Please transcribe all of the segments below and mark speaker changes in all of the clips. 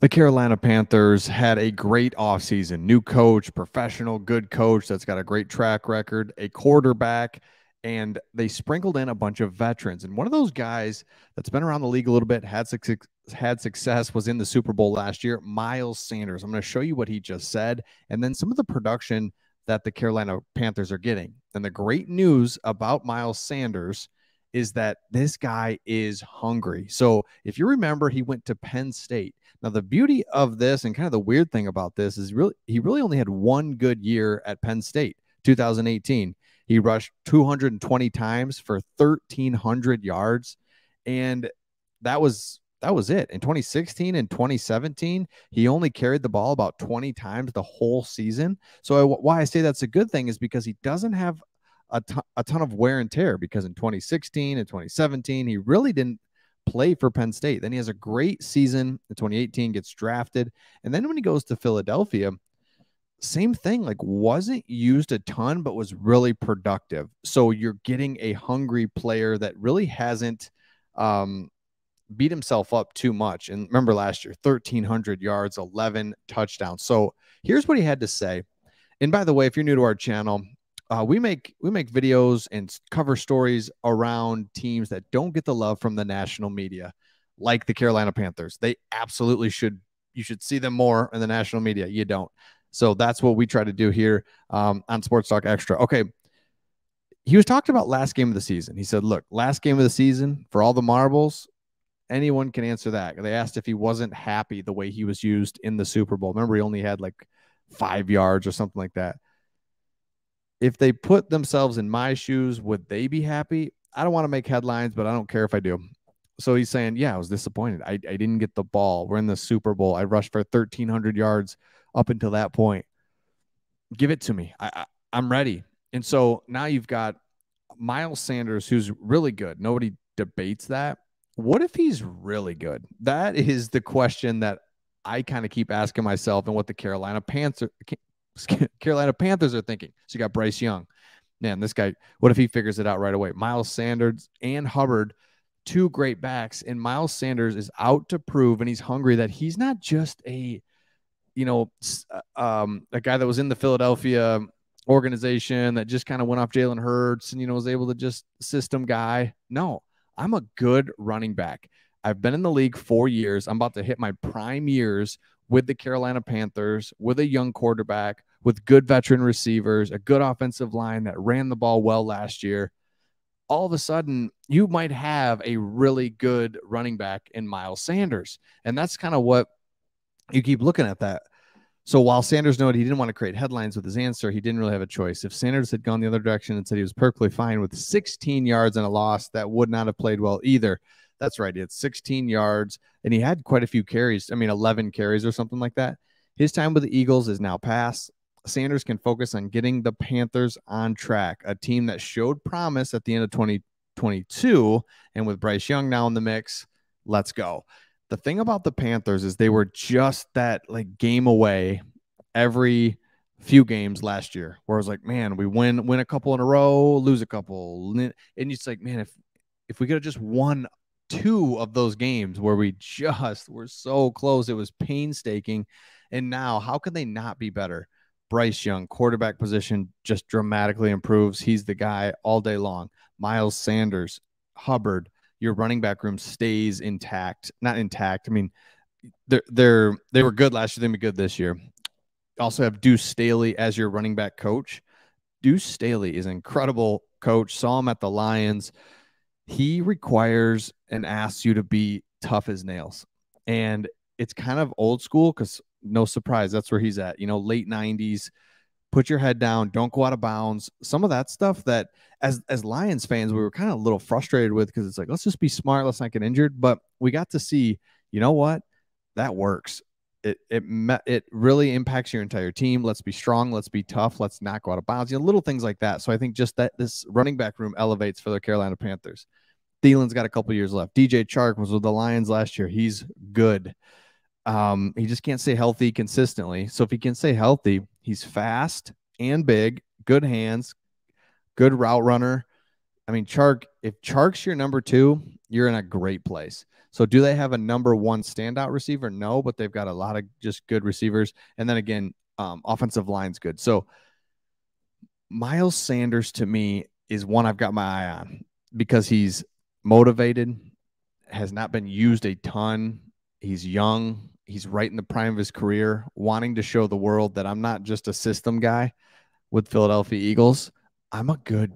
Speaker 1: The Carolina Panthers had a great offseason. New coach, professional, good coach that's got a great track record, a quarterback, and they sprinkled in a bunch of veterans. And one of those guys that's been around the league a little bit, had success, was in the Super Bowl last year, Miles Sanders. I'm going to show you what he just said, and then some of the production that the Carolina Panthers are getting. And the great news about Miles Sanders is that this guy is hungry. So if you remember, he went to Penn State. Now, the beauty of this and kind of the weird thing about this is he really only had one good year at Penn State, 2018. He rushed 220 times for 1,300 yards, and that was it. In 2016 and 2017, he only carried the ball about 20 times the whole season. So why I say that's a good thing is because he doesn't have a ton of wear and tear, because in 2016 and 2017, he really didn't play for Penn State. Then he has a great season in 2018, gets drafted. And then when he goes to Philadelphia, same thing, like wasn't used a ton, but was really productive. So you're getting a hungry player that really hasn't beat himself up too much. And remember last year, 1,300 yards, 11 touchdowns. So here's what he had to say. And by the way, if you're new to our channel, we make videos and cover stories around teams that don't get the love from the national media, like the Carolina Panthers. They absolutely should. You should see them more in the national media. You don't. So that's what we try to do here on Sports Talk Extra. Okay. He was talking about last game of the season. He said, look, last game of the season for all the marbles, anyone can answer that. They asked if he wasn't happy the way he was used in the Super Bowl. Remember, he only had like 5 yards or something like that. If they put themselves in my shoes, would they be happy? I don't want to make headlines, but I don't care if I do. So he's saying, yeah, I was disappointed. I didn't get the ball. We're in the Super Bowl. I rushed for 1,300 yards up until that point. Give it to me. I'm ready. And so now you've got Miles Sanders, who's really good. Nobody debates that. What if he's really good? That is the question that I kind of keep asking myself, and what the Carolina Panthers are thinking. So you got Bryce Young. Man, this guy, what if he figures it out right away? Miles Sanders and Hubbard, two great backs. And Miles Sanders is out to prove, and he's hungry, that he's not just a guy that was in the Philadelphia organization that just kind of went off Jalen Hurts and, was able to just system guy. No, I'm a good running back. I've been in the league 4 years. I'm about to hit my prime years with the Carolina Panthers, with a young quarterback, with good veteran receivers, a good offensive line that ran the ball well last year. All of a sudden, you might have a really good running back in Miles Sanders. And that's kind of what you keep looking at that. So while Sanders noted he didn't want to create headlines with his answer, he didn't really have a choice. If Sanders had gone the other direction and said he was perfectly fine with 16 yards and a loss, that would not have played well either. That's right. He had 16 yards, and he had quite a few carries. 11 carries or something like that. His time with the Eagles is now past. Sanders can focus on getting the Panthers on track, a team that showed promise at the end of 2022. And with Bryce Young now in the mix, let's go. The thing about the Panthers is they were just that like game away every few games last year, where it was like, man, we win a couple in a row, lose a couple. And it's like, man, if we could have just won 2 of those games where we just were so close, it was painstaking. And now, how can they not be better? Bryce Young, quarterback position just dramatically improves. He's the guy all day long. Miles Sanders, Hubbard, your running back room stays intact. Not intact. They were good last year. They'll be good this year. Also have Deuce Staley as your running back coach. Deuce Staley is an incredible coach. Saw him at the Lions. He requires and asks you to be tough as nails. And it's kind of old school, because no surprise, that's where he's at. Late 90s. Put your head down. Don't go out of bounds. Some of that stuff that as Lions fans, we were kind of a little frustrated with, because it's like, let's just be smart. Let's not get injured. But we got to see, you know what? That works. It really impacts your entire team. Let's be strong. Let's be tough. Let's not go out of bounds. Little things like that. So I think just that this running back room elevates for the Carolina Panthers. Thielen's got a couple years left. DJ Chark was with the Lions last year. He's good. He just can't stay healthy consistently. So if he can stay healthy, he's fast and big, good hands, good route runner. If Chark's your number 2, you're in a great place. So do they have a number one standout receiver? No, but they've got a lot of just good receivers. And then again, offensive line's good. So Miles Sanders to me is one I've got my eye on because he's motivated, has not been used a ton. He's young. He's right in the prime of his career, wanting to show the world that I'm not just a system guy with Philadelphia Eagles. I'm a good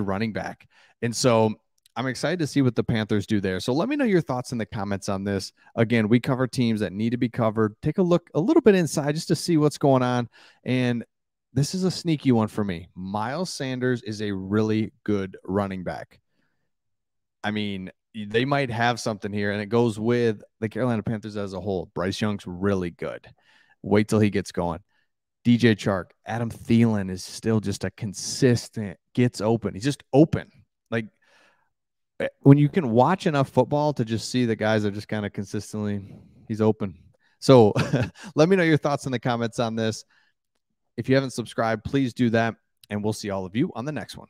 Speaker 1: running back. And so I'm excited to see what the Panthers do there. So let me know your thoughts in the comments on this. Again, we cover teams that need to be covered. Take a look a little bit inside just to see what's going on. And this is a sneaky one for me. Miles Sanders is a really good running back. I mean, they might have something here, and it goes with the Carolina Panthers as a whole. Bryce Young's really good. Wait till he gets going. DJ Chark, Adam Thielen is still just a consistent, gets open. He's just open. Like when you can watch enough football to just see the guys are just kind of consistently, he's open. So let me know your thoughts in the comments on this. If you haven't subscribed, please do that. And we'll see all of you on the next one.